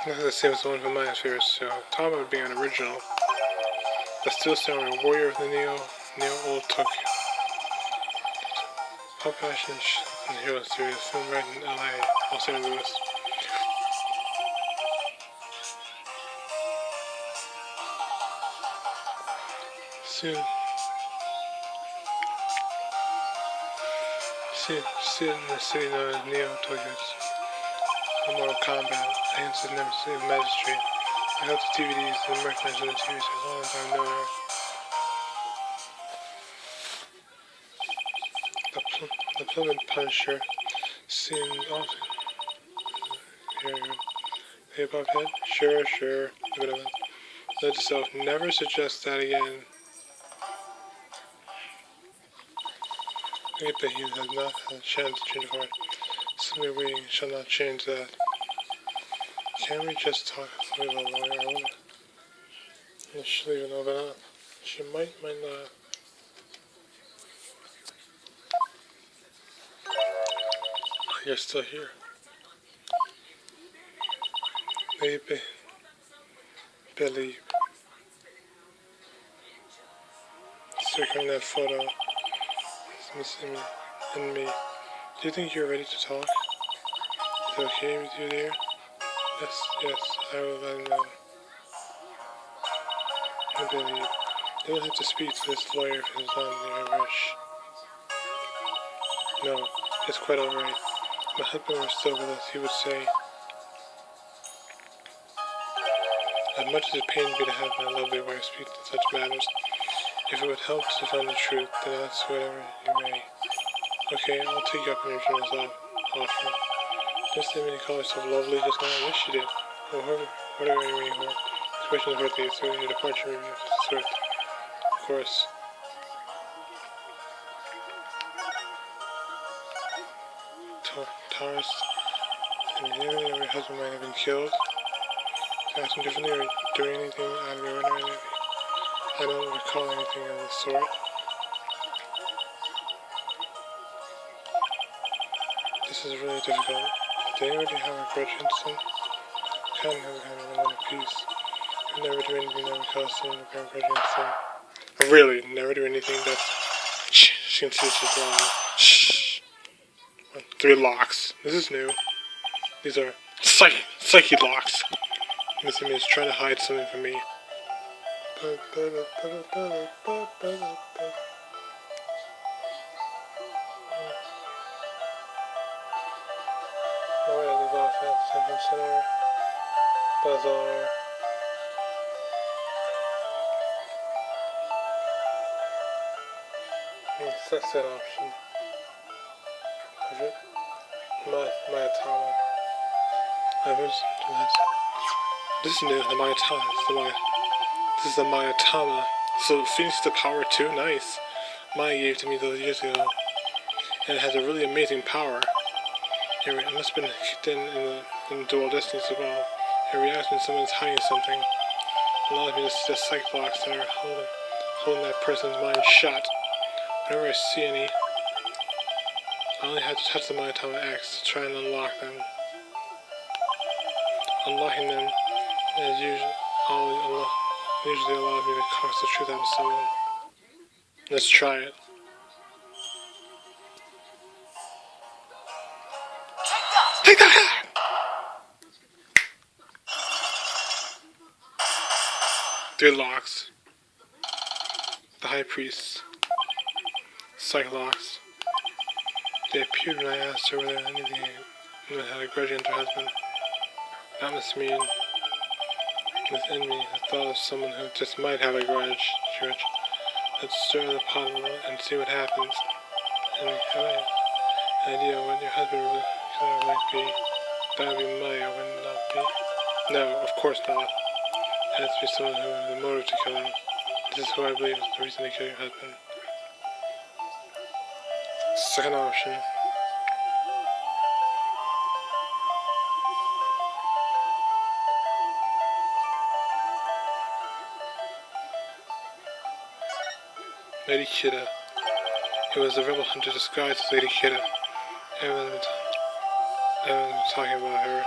This is the same as the one from my favorite show. Talking about being an original, but still sounding warrior of the Neo Old Tokyo. Pop Fashion and Hero series filmed right in LA, Los Angeles. Soon, sit in the city known as Neo Tokyo's Mortal Kombat. I answered never to see the magistrate. I got the DVDs and merchandise on the TV as long as I know her. The Plymouth Punisher, seen often. Here, hey, Bobhead? Sure. Look at it. Let yourself never suggest that again. I bet he has not had a chance to change of heart. Simply waiting shall not change that. Can we just talk a little longer? I wonder. She'll even open up. She might not. Oh, you're still here. Baby. Believe. Circling that photo. It's missing me and me. Do you think you're ready to talk? Is it okay with you, dear? Yes, I will let him know. I believe. You don't have to speak to this lawyer if it's not in your wish. No, it's quite alright. If my husband were still with us, he would say, as much as it pains me to have my lovely wife speak to such matters, if it would help to find the truth, then ask whatever you may. Okay, I'll take you up on your generous offer. Miss Dimity called herself lovely just now. Yes, she did. Well, whatever you mean for. Expression of birthday, so your departure review of this sort. Of course. Taurus, and you knew your husband might have been killed. Acting differently or doing anything out of the ordinary. I don't recall anything of the sort. This is really difficult. Did anybody have a grudge against him? Kind of a one apiece. I never do anything that would cause someone to bear a grudge against him. Really, never do anything that's... She can see she's lying. Shh. 3 locks. This is new. These are psyche locks. Miss Amy is trying to hide something from me. Oh yeah, these off at Central Center. Bazaar. Sex ed option. My Atama. This is new, the Mayatama. This is the Mayatama. So it feeds the power too? Nice. Maya gave to me those years ago. And it has a really amazing power. It must have been kicked in the Dual Destinies as well. It reacts when someone's hiding something. It allows me to see the psych blocks that are holding that person's mind shut. Whenever I see any, I only have to touch the Mayatama X to try and unlock them. Unlocking them is usually allows me to coax the truth out of someone. Let's try it. Take that! 3 locks. The High Priest. Psych locks. They appeared when I asked her whether anything had a grudge against her husband. That must mean, within me, the thought of someone who just might have a grudge. Let's stir the pot a little and see what happens. And have an idea of what your husband would be. That would be Maya, would it not be? No, of course not. It has to be someone who has a motive to kill him. This is who I believe is the reason to kill your husband. Second option. Lady Kidda. It was the rebel hunter disguised as Lady Kidda. Everyone was talking about her.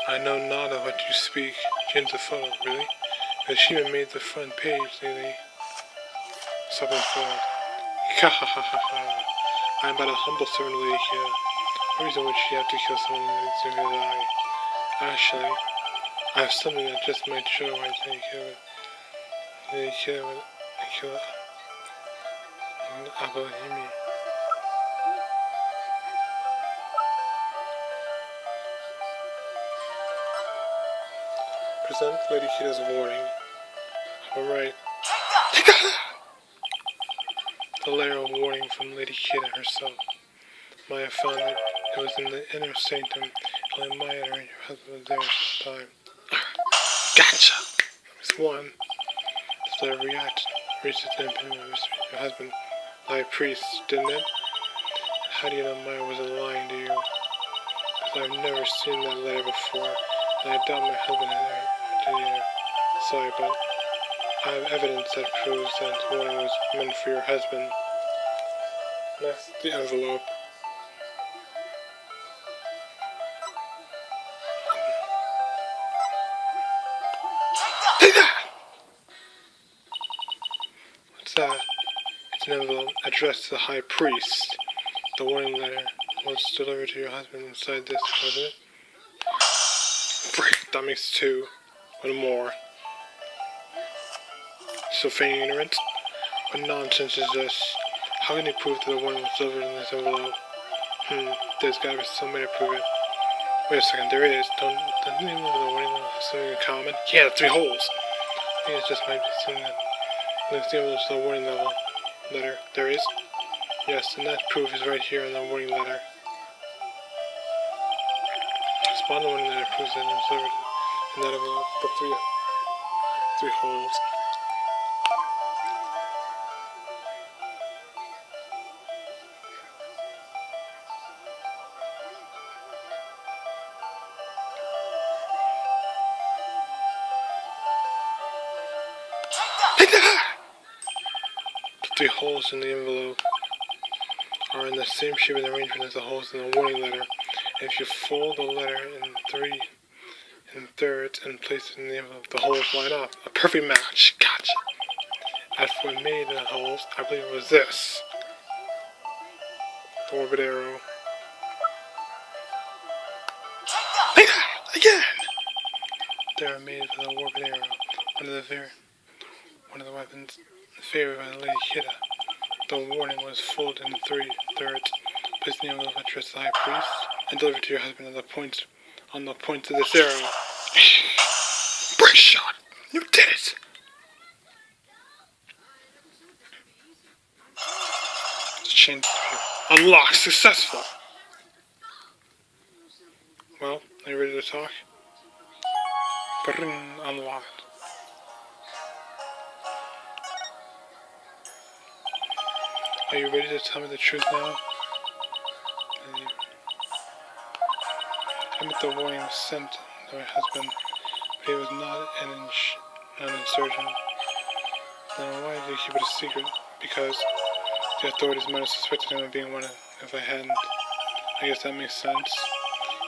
I know not of what you speak. Change the photo, really? Because she even made the front page lately. Something forward. Ha ha ha ha ha. I am but a humble servant of Lady Kira. What reason would she have to kill someone in his eye? Actually, I have something that just might show why Lady Kira would kill Abahimi. Present Lady Kira's warning. Alright. The letter of warning from Lady Kira herself. Maya found that it was in the inner sanctum. Only Maya and her husband was there at the time. Gotcha! It's one. The letter reached the opinion of your husband, the high priest, didn't it? How do you know Maya wasn't lying to you? Because I've never seen that letter before, and I doubt my husband had it either. Sorry, but I have evidence that proves that the warning was meant for your husband. That's the envelope. Take that! What's that? It's an envelope addressed to the high priest. The warning letter was delivered to your husband inside this, wasn't it? That makes two. One more. So feigning ignorance? What nonsense is this? How can you prove that the warning was delivered in this envelope? There's gotta be some way to prove it. Wait a second, there is. Doesn't the envelope of the warning letter have something in common? Yeah, the 3 holes! I think it just might be something that links the envelope to the warning letter. There is? Yes, and that proof is right here in the warning letter. Spawn the warning letter proves that it was delivered in that envelope for 3 holes. Take that! The 3 holes in the envelope are in the same shape and arrangement as the holes in the warning letter. And if you fold the letter in 3 thirds and place it in the envelope, the holes line up. A perfect match. Gotcha. As for what made the holes, I believe it was this. The orbit arrow. Take that! Again! They are made with the orbit arrow. One of the weapons favored by the Lady Kira. The warning was folded in 3 thirds, placed in the envelope addressed to the high priest, and delivered to your husband on the points of this arrow. Brick shot! You did it! The chain unlocked! Successful! Well, are you ready to talk? Unlocked. Are you ready to tell me the truth now? I admit the warning was sent to my husband, but he was not an insurgent. Then why did you keep it a secret? Because the authorities might have suspected him of being one if I hadn't. I guess that makes sense.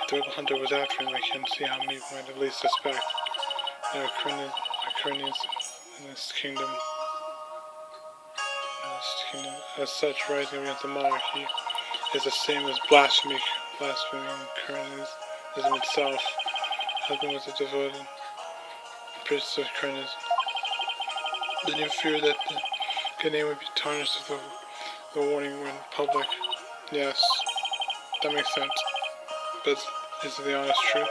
If the rebel hunter was after him, I can't see how many might at least suspect. There are cronies in this kingdom. As such, rising against the monarchy is the same as blaspheming Cronyism itself. Husband was a devoted priest of Cronyism. Then you fear that the good name would be tarnished if the warning went public. Yes, that makes sense. But is it the honest truth?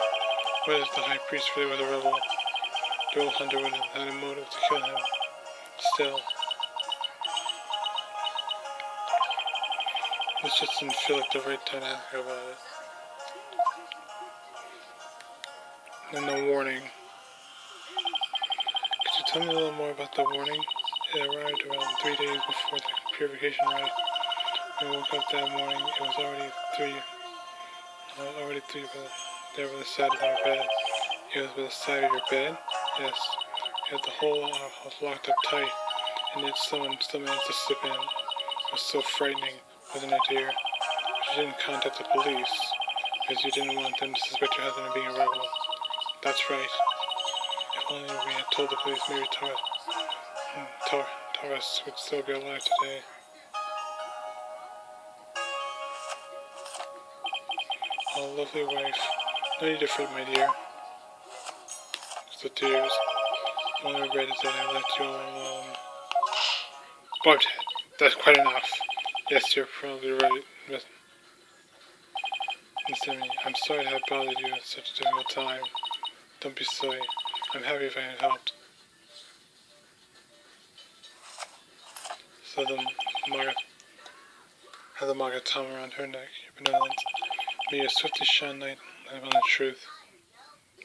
What if the high priest really was a rebel? The old hunter would have had a motive to kill him. Still, this just didn't feel like the right time to ask about it. And the warning. Could you tell me a little more about the warning? It arrived around 3 days before the purification rite. When I woke up that morning, it was already three there by the side of our bed. It was by the side of your bed? Yes. You had the whole house locked up tight, and yet someone still managed to slip in. It was so frightening, wasn't it, dear? But you didn't contact the police, because you didn't want them to suspect your husband of being a rebel. That's right. If only we had told the police, maybe Taurus would still be alive today. Oh, lovely wife. No need to fret, my dear. Just the tears. The only regret is that I left you all alone. Bob's head. That's quite enough. Yes, you're probably right, Miss Emmy. I'm sorry to have bothered you at such a difficult time. Don't be silly. I'm happy if I have helped. So the Magatama around her neck, your benevolence. May you swiftly shine light on the truth.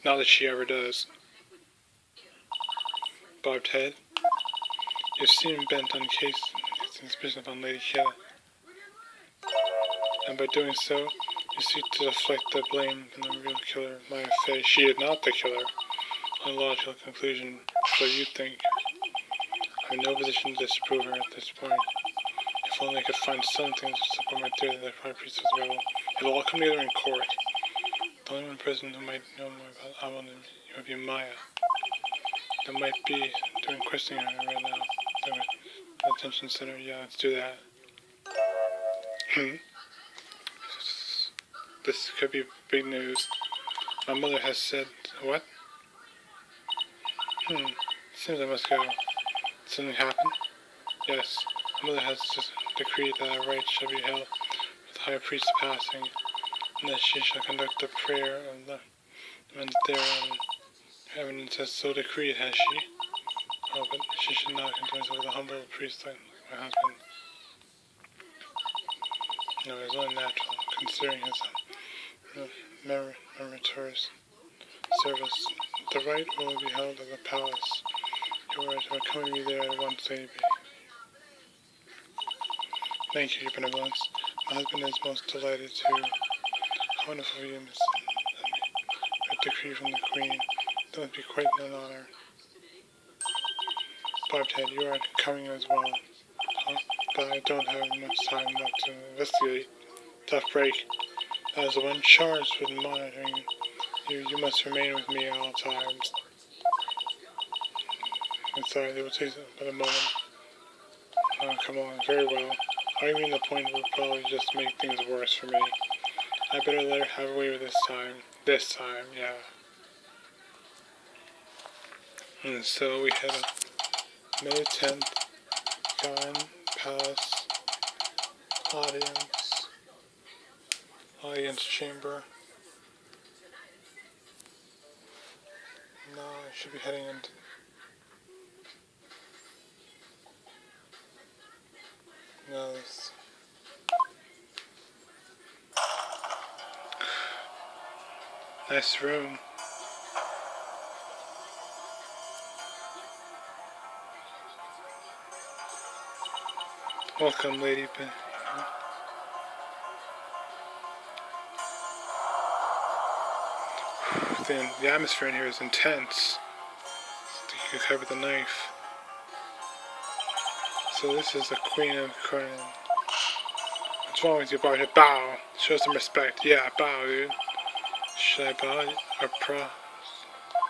Not that she ever does. Bobbed head. You seem bent on case suspicion upon Lady Killa. And by doing so, you seek to deflect the blame from the real killer. My faith, she is not the killer. A logical conclusion, so you think. I'm in no position to disprove her at this point. If only I could find something to support my theory that the high priest was rebel. It'll all come together in court. The only one person who might know more about Avalon would be Maya. That might be doing questioning on her right now. The attention center, yeah, let's do that. This could be big news. My mother has said, what? Seems I must go. Did something happen? Yes. My mother has just decreed that a rite shall be held with the high priest passing, and that she shall conduct the prayer of the men therein. Evidence has so decreed, has she? Oh, but she should not converse with a humble priest like my husband. No, it is only natural, considering his meritorious service. The rite will be held at the palace. You are to accompany me there at once, Lady. Thank you, your benevolence. My husband is most delighted to. How wonderful of you, Miss. A decree from the Queen. That would be quite an honor. Bobbed head, you are coming as well. Huh? But I don't have much time left to investigate. Tough break. As the one charged with monitoring you, you must remain with me at all times. I'm sorry, they will take but a moment. Oh, come on, very well. Arguing the point would probably just make things worse for me. I better let her have her way with this time. This time, yeah. And so we had a May 10th, Gun Palace audience chamber. Now I should be heading into this. Nice room. Welcome, Lady Ben. The atmosphere in here is intense. You could cover the knife. So this is the Queen of Crown. What's wrong with you, Bart? Bow. Show some respect. Yeah, bow, dude. Should I bow or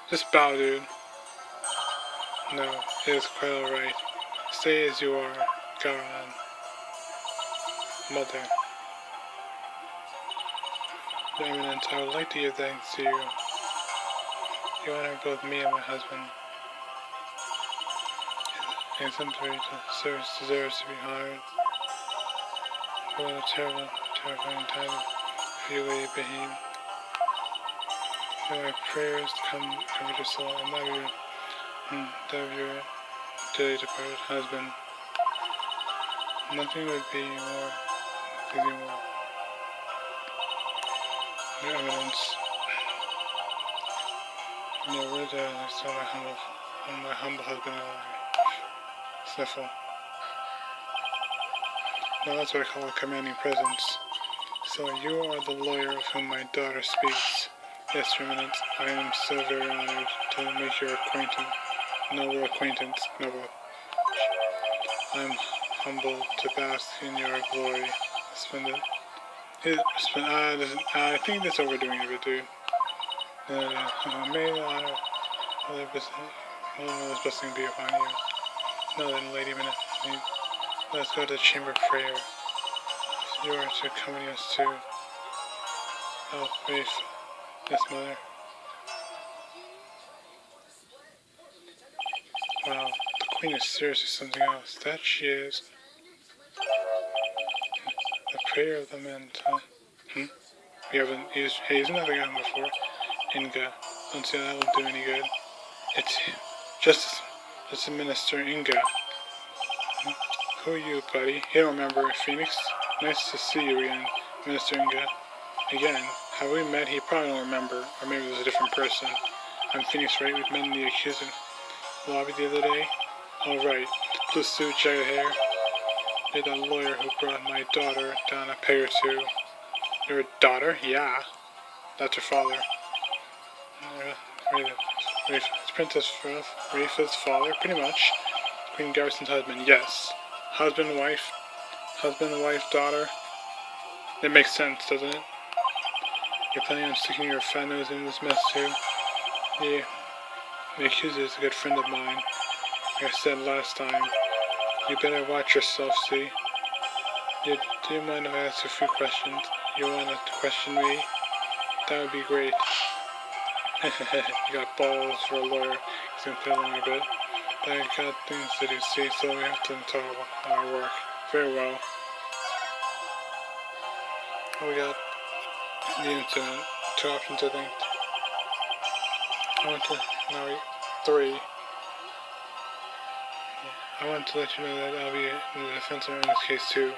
just bow, dude. No, it is quite alright. Stay as you are, Garan. Mother. Your Eminence, I would like to give thanks to you. You honor both me and my husband. His exemplary service deserves to be honored. What a terrible, terrifying time for you, Lady Bahim. May my prayers come over your soul and that of your dearly departed husband. Nothing would be more pleasing. Your Eminence. No words I saw my humble husband sniffle. Now that's what I call a commanding presence. So you are the lawyer of whom my daughter speaks. Yes, Your Eminence, I am so very honored to make your acquaintance. Noble acquaintance, noble. I am humbled to bask in your glory. Splendid. I think that's overdoing it, dude. May the honor of the best blessing be upon you. Now then, Lady Benefit, let's go to the chamber of prayer. You are to accompany us to our faith, yes, Mother. Wow, the Queen is seriously something else. That she is. The prayer of the men, huh? You haven't used Hayes, nothing on before. Inga. Don't say that won't do any good. It's just a Minister Inga. Who are you, buddy? You don't remember, Phoenix? Nice to see you again, Minister Inga. Again, have we met? He probably don't remember, or maybe it was a different person. I'm Phoenix, Wright. We've met in the accuser lobby the other day. All right, blue suit, jagged hair. You're the lawyer who brought my daughter down a peg or two. Your daughter? Yeah, that's her father. It's Princess Rafa's father, pretty much. Queen Garrison's husband, yes. Husband, wife, daughter. It makes sense, doesn't it? You're planning on sticking your fat nose in this mess too? Yeah. The accuser is a good friend of mine. Like I said last time, you better watch yourself, see? Do you mind if I ask you a few questions? You want to question me? That would be great. You got balls for a lawyer. He's gonna play along a bit. But I got things to do, see, so we have to talk about our work. Very well. We got the incident. 2 options, I think. Now 3. I want to let you know that I'll be in the defense in this case too.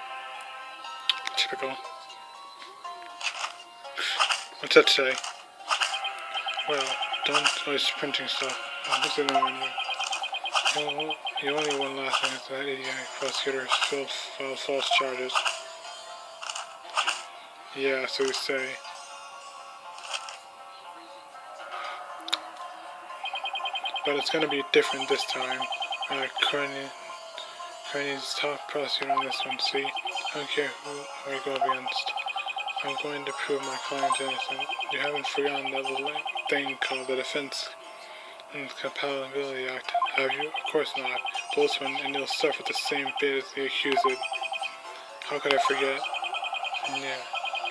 Typical. What's that say? Well, don't always printing stuff. What's the one? Well, the only one last thing is that idiotic prosecutor filed false charges. Yeah, so we say. But it's gonna be different this time. Kearney's top prosecutor on this one, see? I don't care who I go up against. I'm going to prove my client innocent. You haven't forgotten that little thing called the Defense and Compatibility Act, have you? Of course not. Pull this one and you'll suffer the same fate as the accused. How could I forget? And yeah,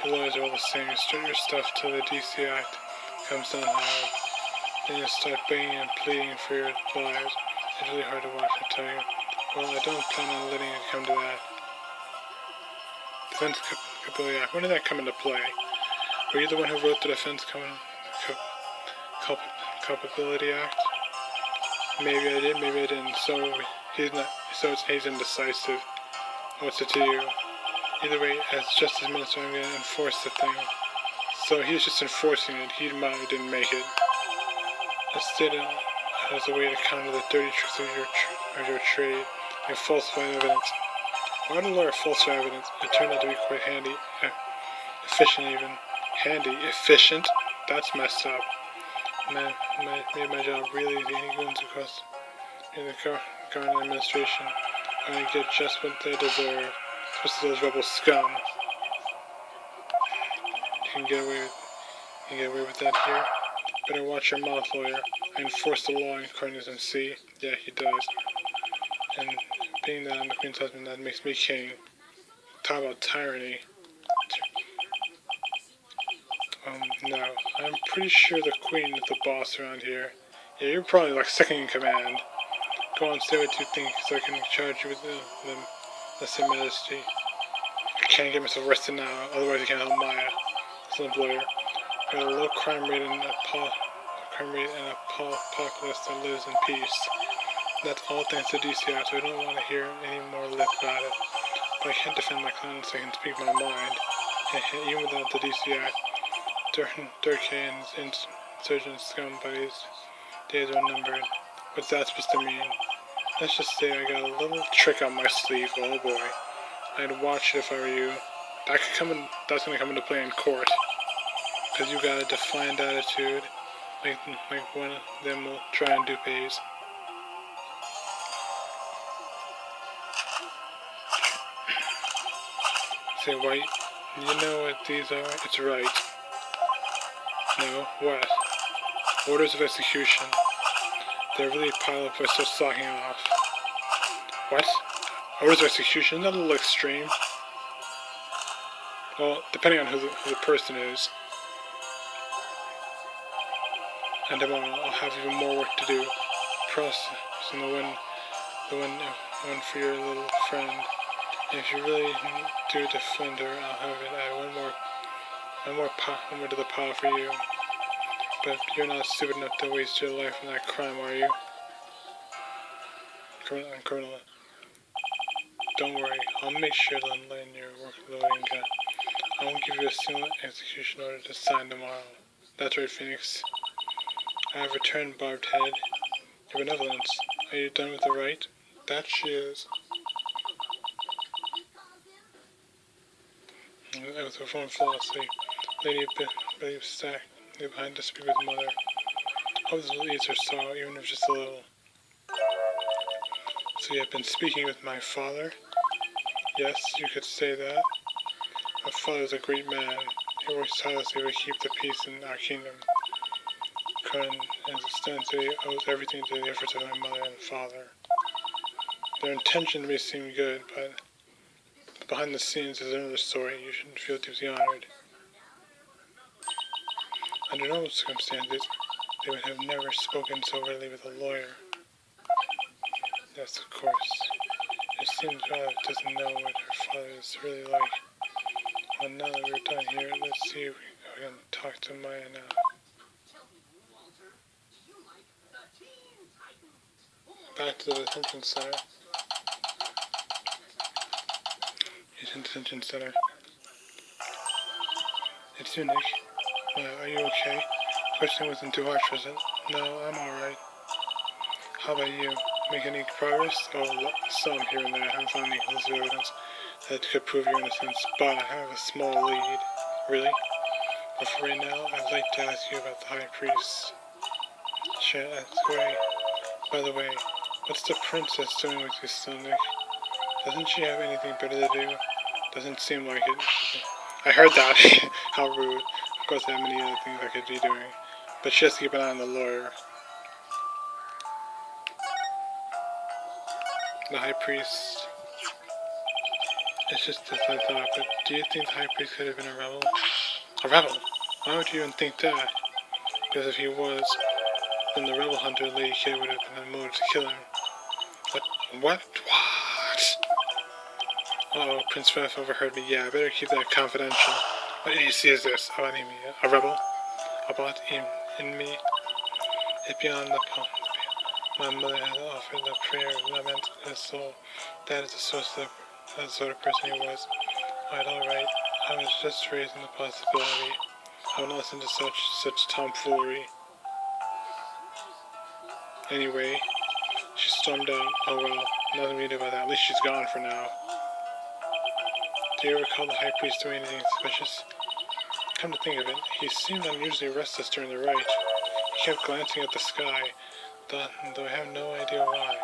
your lawyers are all the same. You start your stuff till the DC Act comes down hard. Then you start begging and pleading for your lives. It's really hard to watch, I tell you. Well, I don't plan on letting it come to that. Defense Compatibility Act. When did that come into play? Were you the one who wrote the Defense Compatibility Act? Maybe I did, maybe I didn't. So he's indecisive. What's it to you? Either way, as Justice Minister, I'm gonna enforce the thing. So he's just enforcing it. He didn't make it. Let's did it as a way to counter the dirty tricks of your trade and falsify evidence. Why would a lawyer falsify evidence? It turned out to be quite handy, efficient even. Handy, efficient? That's messed up. Made my job really easy. Any goons across in the government administration are going to get just what they deserve. Especially those rebel scum. You can get away with that here. Better watch your mouth, lawyer. I enforce the law in Carnism, see? Yeah, he does. And being that I'm the Queen's husband, that makes me king. Talk about tyranny. No. I'm pretty sure the Queen is the boss around here. Yeah, you're probably like second in command. Go on, say what you think, so I can charge you with the same majesty. I can't get myself arrested now, otherwise I can't help Maya. Excellent lawyer. Got a low crime rate and a populace that lives in peace. That's all thanks to DCI, so I don't want to hear any more lip about it. But I can't defend my client so I can speak my mind. Even without the DCI, Durkay and his insurgent scum buddies, days are numbered. What's that supposed to mean? Let's just say I got a little trick up my sleeve, oh boy. I'd watch it if I were you. That's gonna come into play in court. Cause you got a defiant attitude, like one of them will try and do pays. Say, White, you know what these are? It's right. No, what? Orders of execution. They really pile up if I start slacking off. What? Orders of execution? Isn't that a little extreme? Well, depending on who the person is. And tomorrow I'll have even more work to do. Processing the one for your little friend. And if you really do defend her, I'll have it add one more to the pile for you. But you're not stupid enough to waste your life on that crime, are you? Criminal. Don't worry, I'll make sure to enlighten your workloading gun. I won't give you a single execution order to sign tomorrow. That's right, Phoenix. I have returned Barbed Head. Your benevolence. Are you done with the Wright? That she is. With reformed philosophy, Lady Billy Stack lay behind to speak with Mother. Hope this will ease her sorrow, even if just a little. So you have been speaking with my father? Yes, you could say that. My father is a great man. He works tirelessly to keep the peace in our kingdom. Conan, as it stands today, owes everything to the efforts of my mother and father. Their intention may seem good, but behind the scenes is another story. You shouldn't feel deeply honored. Under normal circumstances, they would have never spoken so readily with a lawyer. Yes, of course. It seems Violet doesn't know what her father is really like. Well, now that we're done here, let's see if we can talk to Maya now. Back to the detention center. He's in the detention center. It's you, Nick. Are you okay? Questioning wasn't too harsh, was it? No, I'm alright. How about you? Make any progress? Oh, some here and there. I haven't found any conclusive evidence that could prove your innocence, but I have a small lead. Really? But for right now, I'd like to ask you about the High Priest. Sure, that's great. By the way, what's the princess doing with you still, Nick? Doesn't she have anything better to do? Doesn't seem like it. I heard that. How rude. Of course I have many other things I could be doing. But she has to keep an eye on the lawyer. The High Priest. It's just as I thought, but do you think the High Priest could have been a rebel? A rebel? Why would you even think that? Because if he was, then the rebel hunter Lady Kid would have been the motive to kill him. What? Uh-oh, Prince Ref overheard me. Yeah, I better keep that confidential. What idiocy is this? About me? A rebel? About in me? It beyond the palm. My mother had offered the prayer of lament to his soul. That is the source of the sort of person he was. Alright. I was just raising the possibility. I won't listen to such tomfoolery. Anyway, she stormed out. Oh well, nothing we can do about that. At least she's gone for now. Do you recall the High Priest doing anything suspicious? Come to think of it, he seemed unusually restless during the rite. He kept glancing at the sky, though I have no idea why.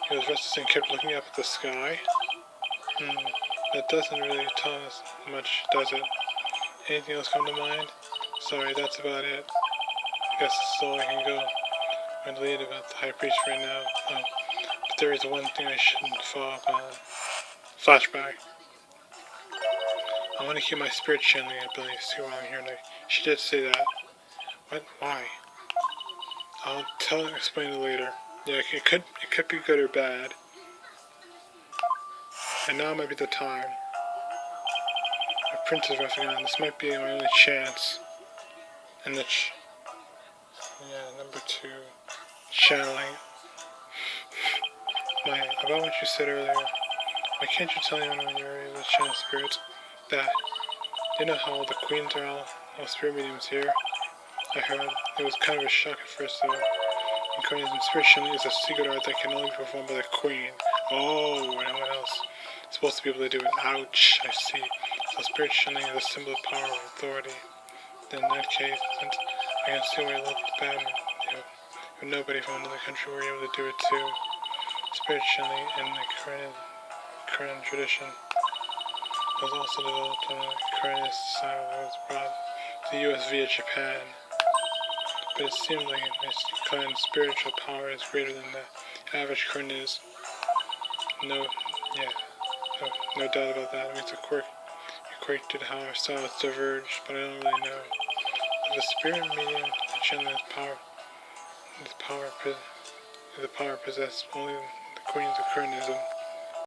He was restless and kept looking up at the sky? That doesn't really tell us much, does it? Anything else come to mind? Sorry, that's about it. Guess that's all I can go. I'm lead about the High Priest right now. Oh, but there is one thing I shouldn't fall upon. Flashback. I want to keep my spirit channeling abilities too while I'm here. She did say that. What? Why? I'll explain it later. Yeah, it could be good or bad. And now might be the time. My prince is roughing on. This might be my only chance. And number 2. Channeling. Maya, about what you said earlier. Why can't you tell anyone when you're able to channel spirits? That. You know how the queens are all spirit mediums here? I heard. It was kind of a shock at first though. Incarnation spirit channeling is a secret art that can only be performed by the queen. Oh, and no one else is supposed to be able to do it. Ouch, I see. So spirit channeling is a symbol of power and authority. Then in that case, since I can see where you look bad, if nobody from another country were able to do it too. Spirit channeling in the Korean tradition was also developed on the Korean style that was brought to the U.S. via Japan. but it seems like this kind spiritual power is greater than the average current is. No doubt about that. It makes a quirk to how our styles diverge, but I don't really know. The spirit medium, the channel the power possessed only the queens of currentism.